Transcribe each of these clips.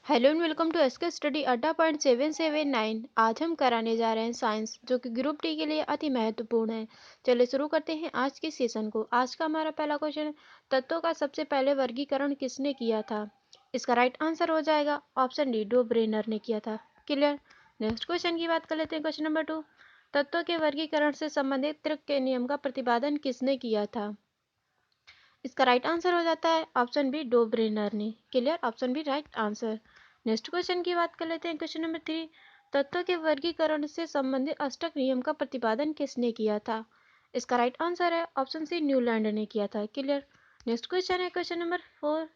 Hello and welcome to SK study adda point 779। आज हम कराने जा रहे हैं साइंस, जो कि ग्रुप डी के लिए अति महत्वपूर्ण है। चलिए शुरू करते हैं आज के सेशन को। आज का हमारा पहला क्वेश्चन है, तत्वों का सबसे पहले वर्गीकरण किसने किया था? इसका राइट आंसर हो जाएगा ऑप्शन डी, डो ब्रेनर ने किया था। क्लियर। नेक्स्ट क्वेश्चन की बात कर लेते हैं। क्वेश्चन नंबर 2, तत्वों के वर्गीकरण से संबंधित त्रिक के नियम का प्रतिपादन किसने किया था? इसका राइट आंसर हो जाता है ऑप्शन बी, डो ब्रेनर ने। Clear, option B right answer. Next question की बात कर लेते हैं। क्वेश्चन नंबर 3, तत्वों के वर्गीकरण से संबंधित अष्टक नियम का प्रतिपादन किसने किया था? इसका राइट आंसर है ऑप्शन सी, न्यूलैंड ने किया था। क्लियर। नेक्स्ट क्वेश्चन है क्वेश्चन नंबर 4,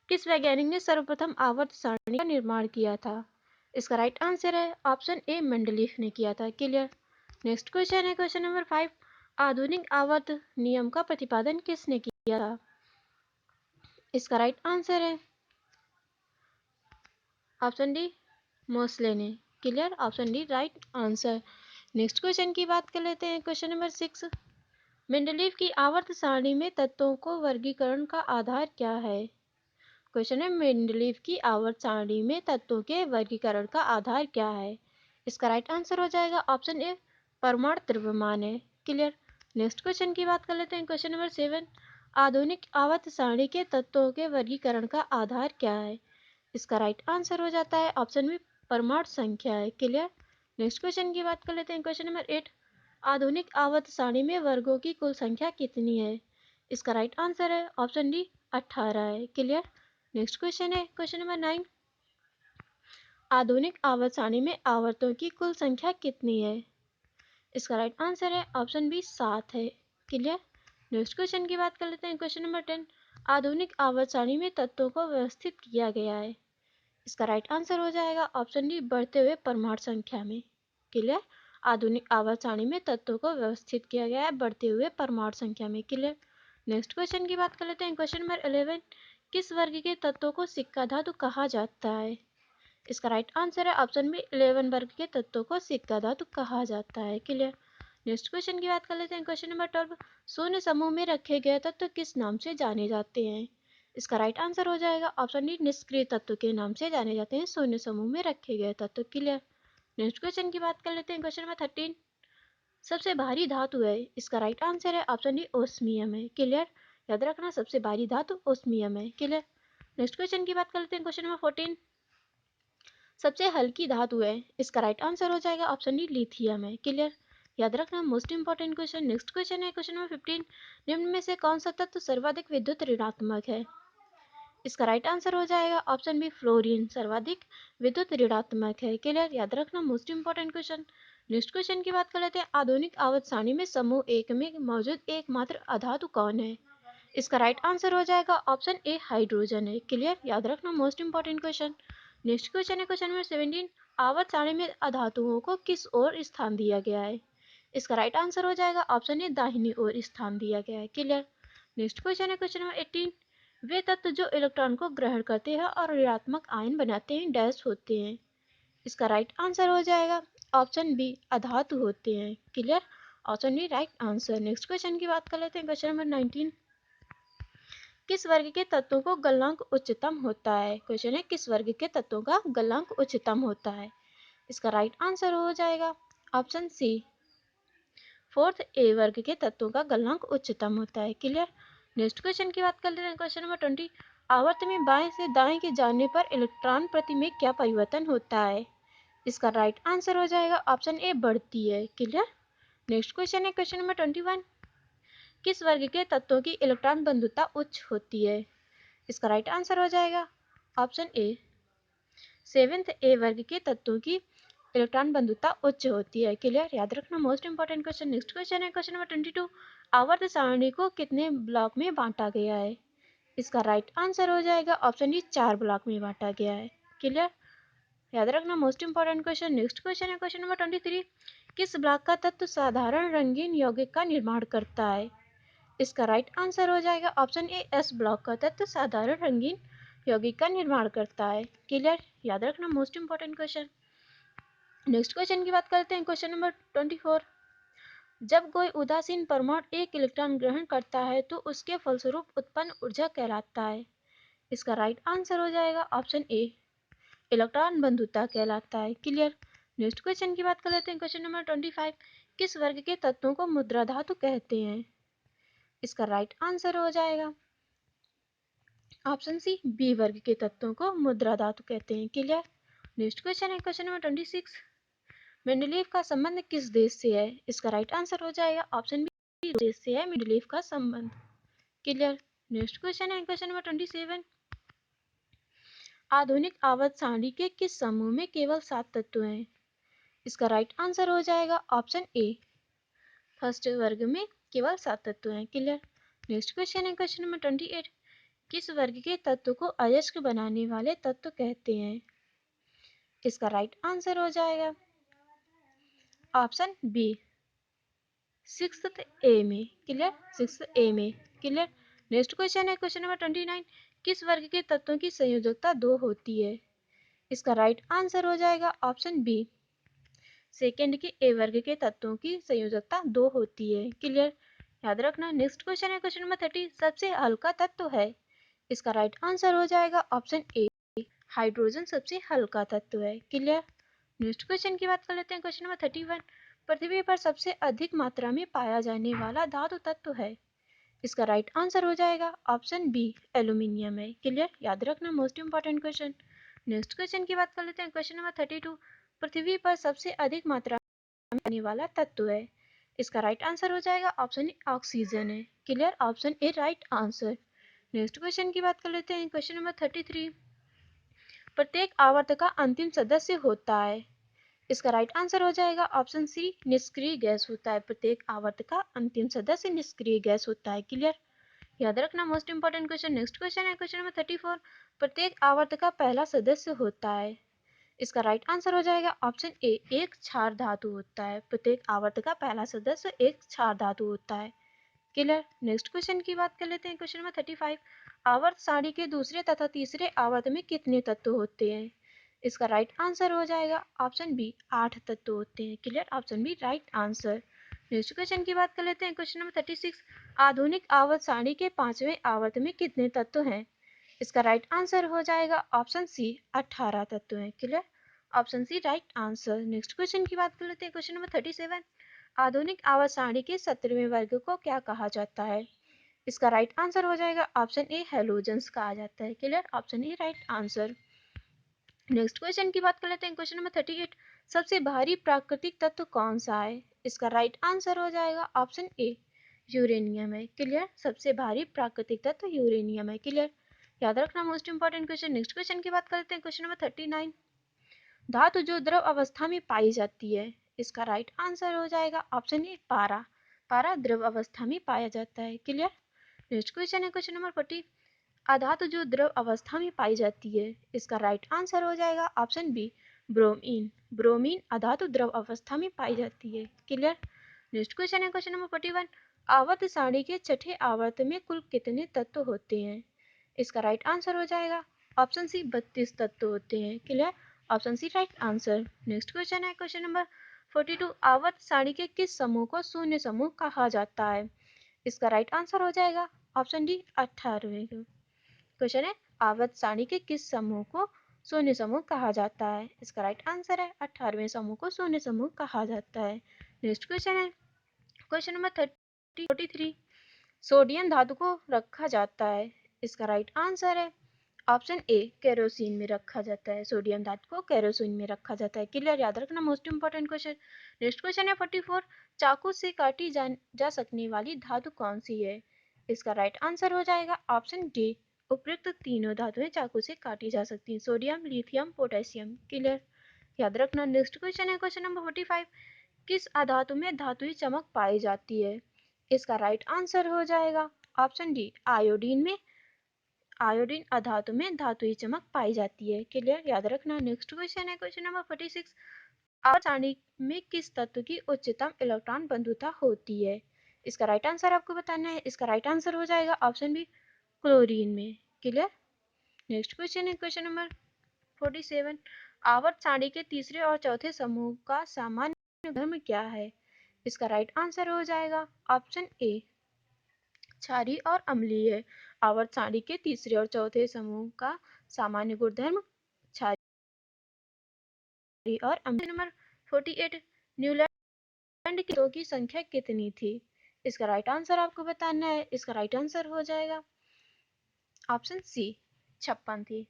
किस वैज्ञानिक ने सर्वप्रथम आवर्त सारणी का निर्माण किया था? इसका राइट आंसर है ऑप्शन ए, मेंडलीफ ने किया था। क्लियर। नेक्स्ट क्वेश्चन है क्वेश्चन नंबर 5, आधुनिक आवर्त नियम का प्रतिपादन किसने किया था? इसका राइट आंसर है ऑप्शन डी, मोस्ले ने। Clear, option D right answer. Next question की बात कर लेते हैं। क्वेश्चन नंबर 6, मेंडलीव की आवर्त सारणी में तत्वों को वर्गीकरण का आधार क्या है? क्वेश्चन है, मेंडलीव की आवर्त सारणी में तत्वों के वर्गीकरण का आधार क्या है? इसका राइट आंसर हो जाएगा ऑप्शन ए, परमाणु द्रव्यमान है। क्लियर। नेक्स्ट क्वेश्चन की बात कर लेते हैं। क्वेश्चन नंबर 7, आधुनिक आवर्त सारणी के तत्वों के वर्गीकरण का आधार क्या है? इसका राइट आंसर हो जाता है ऑप्शन बी, परमाणु संख्या है। क्लियर। नेक्स्ट क्वेश्चन की बात कर लेते हैं। क्वेश्चन नंबर 8, आधुनिक आवर्त सारणी में वर्गों की कुल संख्या कितनी है? इसका राइट आंसर है ऑप्शन डी, 18 है। क्लियर। नेक्स्ट क्वेश्चन है क्वेश्चन नंबर 9, आधुनिक आवर्त सारणी में आवर्तों की कुल संख्या कितनी है? इसका राइट आंसर है ऑप्शन बी, 7 है। क्लियर। नेक्स्ट क्वेश्चन की बात कर लेते हैं। क्वेश्चन नंबर 10, आधुनिक आवर्त सारणी में तत्वों को व्यवस्थित किया गया है। इसका राइट आंसर हो जाएगा ऑप्शन डी, बढ़ते हुए परमाणु संख्या में। क्लियर। आधुनिक आवर्त सारणी में तत्वों को व्यवस्थित किया गया है बढ़ते हुए परमाणु संख्या में। क्लियर। नेक्स्ट क्वेश्चन की बात कर लेते हैं। क्वेश्चन नंबर 11, किस वर्ग के तत्वों को सिक्का धातु कहा जाता है? इसका राइट आंसर है ऑप्शन बी, 11 वर्ग के तत्वों को सिक्का धातु कहा जाता है। क्लियर। नेक्स्ट क्वेश्चन की बात कर लेते हैं। क्वेश्चन नंबर 12, शून्य समूह में रखे गए तत्व किस नाम से जाने जाते हैं? इसका राइट आंसर हो जाएगा ऑप्शन डी, निष्क्रिय तत्व के नाम से जाने जाते हैं शून्य समूह में रखे गए तत्व। क्लियर। नेक्स्ट क्वेश्चन की बात कर लेते हैं। क्वेश्चन नंबर 13, सबसे भारी धातु है। इसका राइट आंसर है ऑप्शन डी, ओस्मियम है। क्लियर। याद रखना, सबसे भारी धातु ओस्मियम है। क्लियर। नेक्स्ट क्वेश्चन की बात कर लेते हैं। क्वेश्चन नंबर 14, सबसे हल्की धातु है। इसका राइट आंसर हो जाएगा ऑप्शन डी, लिथियम है। क्लियर। याद रखना, most important question. Next question है क्वेश्चन नंबर 15, निम्न में से कौन सा तत्व सर्वाधिक विद्युत ऋणात्मक है? इसका राइट आंसर हो जाएगा ऑप्शन बी, फ्लोरीन सर्वाधिक विद्युत ऋणात्मक है। क्लियर। याद रखना, most important question. Next question की बात कर लेते हैं। आधुनिक आवर्त सारणी में समूह एक में मौजूद एकमात्र अधातु कौन है? इसका राइट आंसर हो जाएगा ऑप्शन ए, हाइड्रोजन है। क्लियर। याद रखना, most important question. Next question है क्वेश्चन नंबर 17, आवर्त सारणी में अधातुओं को किस ओर स्थान दिया गया है? इसका राइट आंसर हो जाएगा ऑप्शन ए, दाहिनी ओर स्थान दिया गया है। क्लियर। नेक्स्ट क्वेश्चन है क्वेश्चन नंबर 18, वे तत्व जो इलेक्ट्रॉन को ग्रहण करते हैं और ऋणात्मक आयन बनाते हैं डैश होते हैं? इसका राइट आंसर हो जाएगा ऑप्शन बी, अधातु होते हैं। Clear, option B right answer. Next question की बात कर लेते हैं। क्वेश्चन नंबर 19, किस वर्ग के तत्वों को गलनांक उच्चतम होता है? क्वेश्चन है, किस वर्ग के तत्वों का गलनांक उच्चतम होता है? इसका राइट आंसर हो जाएगा ऑप्शन सी, फोर्थ ए वर्ग के तत्वों का गलनांक उच्चतम होता है। क्लियर। नेक्स्ट क्वेश्चन की बात कर लेते हैं। क्वेश्चन नंबर 20, आवर्त में बाएं से दाएं के जाने पर इलेक्ट्रॉन प्रति में क्या परिवर्तन होता है? इसका राइट आंसर हो जाएगा ऑप्शन ए, बढ़ती है। क्लियर। नेक्स्ट क्वेश्चन है क्वेश्चन नंबर 21, किस वर्ग के तत्वों की इलेक्ट्रॉन बंधुता उच्च होती है? इसका राइट आंसर हो जाएगा ऑप्शन ए, सेवेंथ ए वर्ग के तत्वों की इलेक्ट्रॉन बंधुता उच्च होती है। क्लियर। याद रखना, most important question. Next question है क्वेश्चन नंबर 22, आवर्त सारणी को कितने ब्लॉक में बांटा गया है? इसका राइट आंसर हो जाएगा ऑप्शन डी, 4 ब्लॉक में बांटा गया है। क्लियर। याद रखना, most important question. Next question है क्वेश्चन नंबर 23, किस ब्लॉक का तत्व साधारण रंगीन यौगिक का निर्माण करता है? इसका राइट आंसर हो जाएगा ऑप्शन ए, एस ब्लॉक का तत्व साधारण रंगीन यौगिक का निर्माण करता है। क्लियर। याद रखना, most important question. Next question की बात करते हैं। क्वेश्चन नंबर 24, जब कोई उदासीन परमाणु एक इलेक्ट्रॉन ग्रहण करता है तो उसके फलस्वरूप उत्पन्न ऊर्जा कहलाता है? इसका राइट आंसर हो जाएगा ऑप्शन ए, इलेक्ट्रॉन बंधुता कहलाता है। क्लियर। नेक्स्ट क्वेश्चन की बात कर लेते हैं। क्वेश्चन नंबर 25, किस वर्ग के तत्वों को मुद्रा धातु कहते हैं? इसका राइट आंसर हो जाएगा ऑप्शन सी, बी वर्ग के तत्वों को मुद्रा धातु कहते हैं। क्लियर। नेक्स्ट क्वेश्चन है क्वेश्चन नंबर 26, मेंडेलीव का संबंध किस देश से है? इसका राइट आंसर हो जाएगा ऑप्शन बी, देश से है मेंडेलीव का संबंध। क्लियर। नेक्स्ट क्वेश्चन है क्वेश्चन नंबर 27, आधुनिक आवर्त सारणी के किस समूह में केवल 7 तत्व हैं? इसका राइट आंसर हो जाएगा ऑप्शन ए, फर्स्ट वर्ग में केवल 7 तत्व हैं। क्लियर। नेक्स्ट क्वेश्चन है क्वेश्चन नंबर 28, किस वर्ग के तत्व को अयस्क बनाने वाले तत्व कहते हैं? इसका राइट आंसर हो जाएगा ऑप्शन बी, सिक्स्थ ए में। क्लियर। सिक्स्थ ए में। क्लियर। नेक्स्ट क्वेश्चन है क्वेश्चन नंबर 29, किस वर्ग के तत्वों की संयोजकता 2 होती है? इसका राइट आंसर हो जाएगा ऑप्शन बी, सेकेंड के ए वर्ग के तत्वों की संयोजकता 2 होती है। क्लियर। याद रखना। नेक्स्ट क्वेश्चन है क्वेश्चन नंबर 30, सबसे हल्का तत्व है? इसका राइट आंसर हो जाएगा ऑप्शन ए, हाइड्रोजन सबसे हल्का तत्व है। क्लियर। नेक्स्ट क्वेश्चन की बात कर लेते हैं। क्वेश्चन नंबर 31, पृथ्वी पर सबसे अधिक मात्रा में पाया जाने वाला धातु तत्व है? इसका राइट आंसर हो जाएगा ऑप्शन बी, एल्यूमिनियम है। क्लियर। याद रखना, most important question. Next question की बात कर लेते हैं। क्वेश्चन नंबर 32, पृथ्वी पर सबसे अधिक मात्रा में पाने वाला तत्व है? इसका राइट आंसर हो जाएगा ऑप्शन ए, ऑक्सीजन है। Clear. Option A right answer. Next question की बात कर लेते हैं। क्वेश्चन नंबर 33, प्रत्येक आवर्त का अंतिम सदस्य होता है? इसका राइट आंसर हो जाएगा ऑप्शन सी, निष्क्रिय गैस होता है। प्रत्येक आवर्त का अंतिम सदस्य निष्क्रिय गैस होता है। क्लियर। याद रखना, most important question. Next question है क्वेश्चन नंबर 34, प्रत्येक आवर्त का पहला सदस्य होता है? इसका राइट आंसर हो जाएगा ऑप्शन ए, एक क्षार धातु होता है। प्रत्येक आवर्त का पहला सदस्य एक क्षार धातु होता है। क्लियर। नेक्स्ट क्वेश्चन की बात कर लेते हैं। क्वेश्चन नंबर 35, आवर्त सारणी के दूसरे तथा तीसरे आवर्त में कितने तत्व होते हैं? इसका राइट आंसर हो जाएगा ऑप्शन बी, 8 तत्व होते हैं। Clear. Option B right answer. Next question की बात कर लेते हैं। क्वेश्चन नंबर 36, आधुनिक आवर्त सारणी के 5वें आवर्त में कितने तत्व हैं? इसका राइट आंसर हो जाएगा ऑप्शन सी, 18 तत्व हैं। Clear. Option C right answer. Next question की बात कर लेते हैं। क्वेश्चन नंबर 37, आधुनिक आवर्त सारणी के 17वें वर्ग को क्या कहा जाता है? इसका राइट आंसर हो जाएगा ऑप्शन ए, हैलोजेंस कहा जाता है। Clear. Option A right answer. Next question की बात कर लेते हैं। क्वेश्चन नंबर 38, सबसे भारी प्राकृतिक तत्व कौन सा है? इसका राइट आंसर हो जाएगा ऑप्शन ए, यूरेनियम है। क्लियर। सबसे भारी प्राकृतिक तत्व यूरेनियम है। क्लियर। याद रखना, most important question. Next question की बात करते हैं। क्वेश्चन नंबर 39, धातु जो द्रव अवस्था में पाई जाती है? इसका राइट आंसर हो जाएगा ऑप्शन ए, पारा। पारा द्रव अवस्था में पाया जाता है। क्लियर। नेक्स्ट क्वेश्चन है क्वेश्चन नंबर 40, अधातु जो द्रव अवस्था में पाई जाती है? इसका राइट आंसर हो जाएगा ऑप्शन बी, ब्रोमीन। ब्रोमीन अधातु द्रव अवस्था में पाई जाती है। क्लियर। नेक्स्ट क्वेश्चन है क्वेश्चन नंबर 41, आवर्त सारणी के छठे आवर्त में कुल कितने तत्व होते हैं? इसका राइट आंसर हो जाएगा ऑप्शन सी, 32 तत्व होते हैं। Clear. Option C right answer. Next question है क्वेश्चन नंबर 42, आवर्त सारणी के किस समूह को शून्य समूह कहा जाता है? इसका राइट आंसर हो जाएगा ऑप्शन डी, 18वें। क्वेश्चन है, आवर्त सारणी के किस समूह को शून्य समूह कहा जाता है? इसका राइट आंसर है 18वें समूह को शून्य समूह कहा जाता है। नेक्स्ट क्वेश्चन है क्वेश्चन नंबर 43, सोडियम धातु को रखा जाता है? इसका राइट आंसर है ऑप्शन ए, केरोसिन में रखा जाता है। सोडियम धातु को केरोसिन में रखा जाता है। क्लियर। याद रखना, most important question. Next question है 44, चाकू से काटी जा सकने वाली धातु कौन सी है? इसका राइट आंसर हो जाएगा ऑप्शन डी, उपयुक्त तीनों धातुएं चाकू से काटी जा सकती हैं, सोडियम, लिथियम, पोटेशियम। क्लियर। याद रखना। नेक्स्ट क्वेश्चन है क्वेश्चन नंबर 45, किस अधातु में धातुई चमक पाई जाती है? इसका राइट आंसर हो जाएगा ऑप्शन डी, आयोडीन में। आयोडीन अधातु में धातुई चमक पाई जाती है। क्लियर। याद रखना। नेक्स्ट क्वेश्चन है क्वेश्चन नंबर 46, आवर्त सारणी में किस तत्व की उच्चतम इलेक्ट्रॉन बंधुता होती है? इसका राइट आंसर आपको बताना है। इसका राइट आंसर हो जाएगा ऑप्शन बी, क्लोरीन में। क्लियर। नेक्स्ट क्वेश्चन है क्वेश्चन नंबर 47, आवर्त सारणी के तीसरे और चौथे समूह का सामान्य धर्म क्या है? इसका राइट आंसर हो जाएगा ऑप्शन ए, क्षारीय और अम्लीय। आवर्त सारणी के तीसरे और चौथे समूह का सामान्य गुणधर्म क्षारीय और नंबर 48 न्यूजीलैंड के देशों की संख्या कितनी थी? इसका राइट आंसर आपको बताना है। इसका राइट आंसर हो जाएगा ऑप्शन सी 56 थी।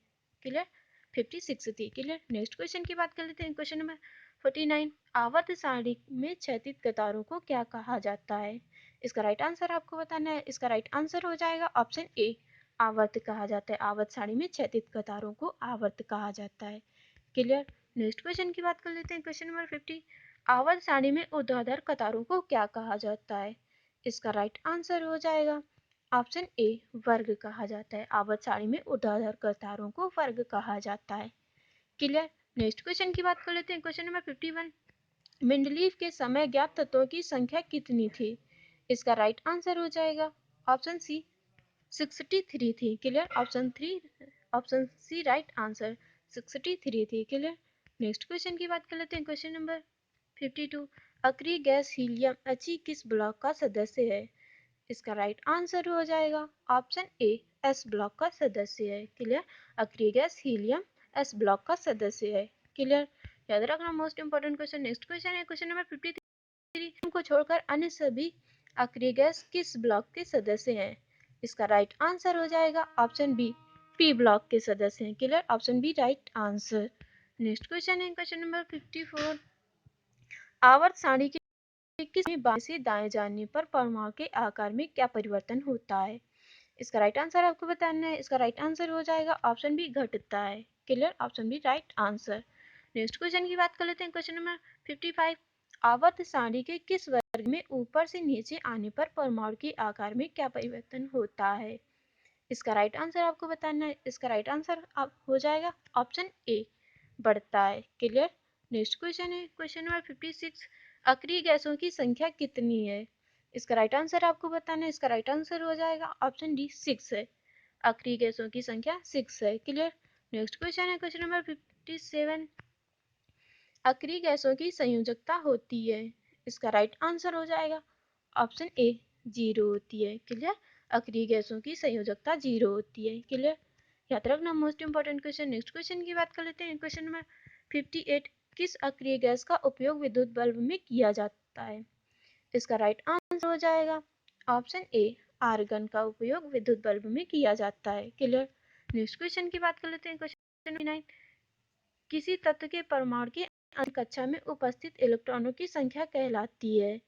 क्लियर? 56 थी। क्लियर? नेक्स्ट क्वेश्चन की बात कर लेते हैं। क्वेश्चन नंबर 49 आवर्त सारणी में क्षैतिज कतारों को क्या कहा जाता है? इसका राइट आंसर आपको बताना है। इसका राइट आंसर हो जाएगा ऑप्शन ए आवर्त कहा जाता है। आवर्त सारणी में क्षैतिज कतारों को आवर्त कहा जाता है। क्लियर? नेक्स्ट क्वेश्चन की बात कर लेते हैं। क्वेश्चन नंबर 50 आवर्त सारणी में ऊर्ध्वाधर कतारों को क्या कहा जाता है? इसका राइट आंसर हो जाएगा ऑप्शन ए वर्ग कहा जाता है। आवर्त सारणी में ऊर्ध्वाधर कतारों को वर्ग कहा जाता है। क्लियर? नेक्स्ट क्वेश्चन की बात कर लेते हैं। क्वेश्चन नंबर 51 मेंडलीव के समय ज्ञात तत्वों की संख्या कितनी थी? इसका राइट आंसर हो जाएगा ऑप्शन सी 63 थी। Clear? Option C right answer 63 थी। क्लियर? नेक्स्ट क्वेश्चन की बात कर लेते हैं। क्वेश्चन नंबर 52 अक्रिय गैस हीलियम He किस ब्लॉक का सदस्य है? इसका राइट आंसर हो जाएगा ऑप्शन ए एस ब्लॉक का सदस्य है। क्लियर? अक्रिय गैस हीलियम एस ब्लॉक का सदस्य है। क्लियर? याद रखना most important question. Next question है क्वेश्चन नंबर 53 को छोड़कर अन्य सभी अक्रिय गैस किस ब्लॉक के सदस्य हैं? इसका राइट आंसर हो जाएगा ऑप्शन बी पी ब्लॉक के सदस्य हैं। Clear? Option B right answer. Next question है क्वेश्चन नंबर 54 आवर्त सारणी के किस में बाएं से दाएं जाने पर परमाणु के आकार में क्या परिवर्तन होता है? इसका राइट आंसर आपको बताना है। इसका राइट आंसर हो जाएगा ऑप्शन बी घटता है। Clear? Option B right answer. Next question की बात कर लेते हैं। क्वेश्चन नंबर 55 आवर्त सारणी के किस वर्ग में ऊपर से नीचे आने पर परमाणु के आकार में क्या परिवर्तन होता है? इसका राइट आंसर आपको बताना है। इसका राइट आंसर हो जाएगा ऑप्शन ए बढ़ता है। क्लियर? नेक्स्ट क्वेश्चन है क्वेश्चन नंबर 56 अक्रिय गैसों की संख्या कितनी है? इसका राइट आंसर आपको बताना है। इसका राइट आंसर हो जाएगा ऑप्शन डी 6 है। अक्रिय गैसों की संख्या 6 है। क्लियर? नेक्स्ट क्वेश्चन है क्वेश्चन नंबर 57 अक्रिय गैसों की संयोजकता होती है। इसका राइट आंसर हो जाएगा ऑप्शन ए 0 होती है। क्लियर? अक्रिय गैसों की संयोजकता 0 होती है। क्लियर? याद रखना most important question. Next question की बात कर लेते हैं। क्वेश्चन नंबर 58 किस अक्रिय गैस का उपयोग विद्युत बल्ब में किया जाता है? इसका राइट आंसर हो जाएगा ऑप्शन ए आर्गन का उपयोग विद्युत बल्ब में किया जाता है। क्लियर? नेक्स्ट क्वेश्चन की बात कर लेते हैं। क्वेश्चन 9 किसी तत्व के परमाणु की अंतिम कक्षा में उपस्थित इलेक्ट्रॉनों की संख्या कहलाती है।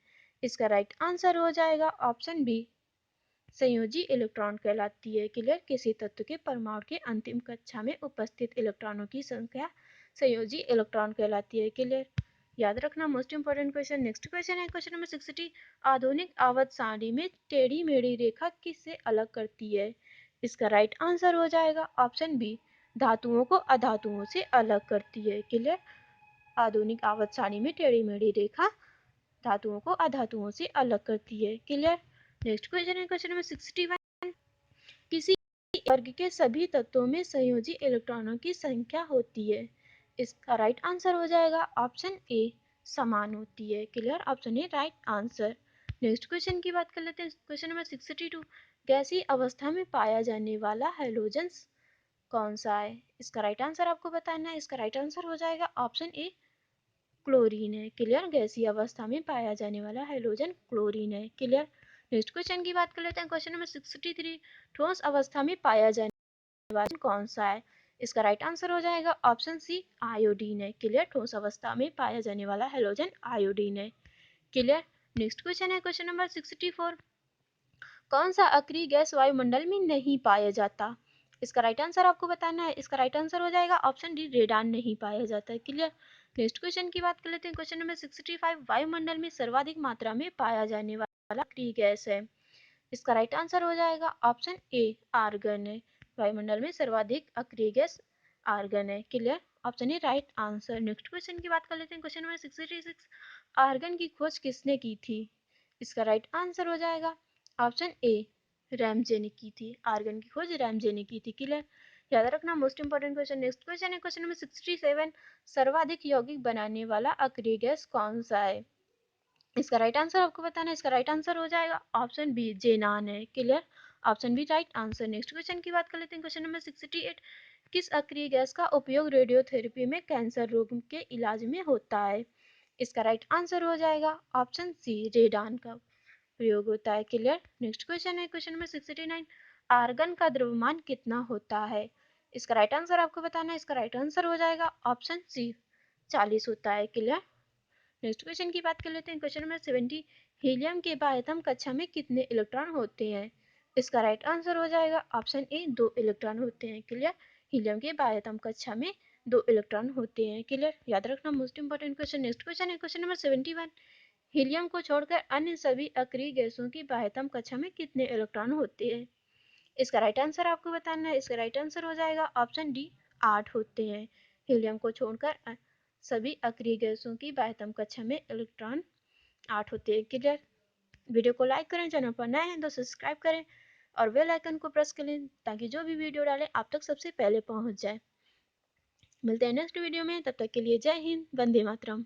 इसका राइट आंसर हो जाएगा ऑप्शन बी संयोजी इलेक्ट्रॉन कहलाती है। क्लियर? किसी तत्व के परमाणु के अंतिम कक्षा में उपस्थित इलेक्ट्रॉनों की संख्या संयोजी इलेक्ट्रॉन कहलाती है। क्लियर? याद रखना most important question. Next question है क्वेश्चन नंबर 60 आधुनिक आवर्त सारणी में टेढ़ी मेढ़ी रेखा किससे अलग करती है? इसका राइट आंसर हो जाएगा ऑप्शन बी धातुओं को अधातुओं से अलग करती है। क्लियर? आधुनिक आवर्त सारणी में टेढ़ी मेढ़ी रेखा धातुओं को अधातुओं से अलग करती है। क्लियर? नेक्स्ट क्वेश्चन है क्वेश्चन नंबर 61 किसी वर्ग के सभी तत्वों में संयोजी इलेक्ट्रॉनों की संख्या होती है। इसका राइट आंसर हो जाएगा ऑप्शन ए समान होती है। Clear? Option A right answer. Next question की बात कर लेते हैं। क्वेश्चन नंबर 62 गैसीय अवस्था में पाया जाने वाला हैलोजन कौन सा है? इसका राइट आंसर आपको बताना है। इसका राइट आंसर हो जाएगा ऑप्शन ए क्लोरीन है। क्लियर? गैसीय अवस्था में पाया जाने वाला हैलोजन क्लोरीन है। क्लियर? नेक्स्ट क्वेश्चन की बात कर लेते हैं। क्वेश्चन नंबर 63 ठोस अवस्था में पाया जाने वाला कौन सा है? इसका राइट आंसर हो जाएगा ऑप्शन सी आयोडीन है। क्लियर? ठोस अवस्था में पाया जाने वाला हैलोजन आयोडीन है। क्लियर? नेक्स्ट क्वेश्चन है क्वेश्चन नंबर 64 कौन सा अक्रिय गैस वायुमंडल में नहीं पाया जाता? इसका राइट आंसर आपको बताना है। इसका राइट आंसर हो जाएगा ऑप्शन डी रेडान नहीं पाया जाता है। क्लियर? नेक्स्ट क्वेश्चन की बात कर लेते हैं। क्वेश्चन नंबर 65 वायुमंडल में सर्वाधिक मात्रा में पाया जाने वाला अक्रिय गैस है। इसका राइट आंसर हो जाएगा ऑप्शन ए आर्गन है। वायुमंडल में सर्वाधिक अक्रिय गैस आर्गन है। Clear? Option A right answer. Next question की बात कर लेते हैं। क्वेश्चन नंबर 66 आर्गन की खोज किसने की थी? इसका राइट आंसर हो जाएगा ऑप्शन ए रैमजे ने की थी। आर्गन की खोज रैमजे ने की थी। क्लियर? याद रखना most important question. Next question है क्वेश्चन नंबर 67 सर्वाधिक यौगिक बनाने वाला अक्रिय गैस कौन सा है? इसका राइट आंसर आपको बताना है। इसका राइट आंसर हो जाएगा ऑप्शन बी जेनान है। Clear? Option B right answer. Next question की बात कर लेते हैं। क्वेश्चन नंबर 68 किस अक्रिय गैस का उपयोग रेडियोथेरेपी में कैंसर रोग के इलाज में होता है? इसका राइट आंसर हो जाएगा ऑप्शन सी, रेडान का प्रयोग होता है। क्लियर। नेक्स्ट क्वेश्चन है क्वेश्चन नंबर 69। आर्गन का द्रव्यमान कितना होता है? इसका राइट आंसर आपको बताना है। इसका राइट आंसर हो जाएगा ऑप्शन सी, 40 होता है। क्लियर। नेक्स्ट क्वेश्चन की बात कर लेते हैं क्वेश्चन नंबर 70। हीलियम के बाह्यतम कक्षा में कितने इलेक्ट्रॉन होते हैं? इसका राइट आंसर हो जाएगा ऑप्शन ए, 2 इलेक्ट्रॉन होते हैं। क्लियर। हीलियम के बाह्यतम कक्षा में 2 इलेक्ट्रॉन होते हैं। क्लियर। याद रखना most important question. Next question है क्वेश्चन नंबर 71। हीलियम को छोड़कर अन्य सभी अक्रिय गैसों की बाह्यतम कक्षा में कितने इलेक्ट्रॉन होते हैं? इसका राइट आंसर आपको बताना है। इसका राइट आंसर हो जाएगा ऑप्शन डी, 8 होते हैं। हीलियम को छोड़कर सभी अक्रिय गैसों की बाह्यतम कक्षा में इलेक्ट्रॉन 8 होते हैं। क्लियर। वीडियो को लाइक करें, चैनल पर नए हैं तो सब्सक्राइब करें और बेल आइकन को प्रेस करें ताकि जो भी वीडियो डालें आप तक सबसे पहले पहुंच जाए। मिलते हैं नेक्स्ट वीडियो में, तब तक के लिए जय हिंद, वंदे मातरम।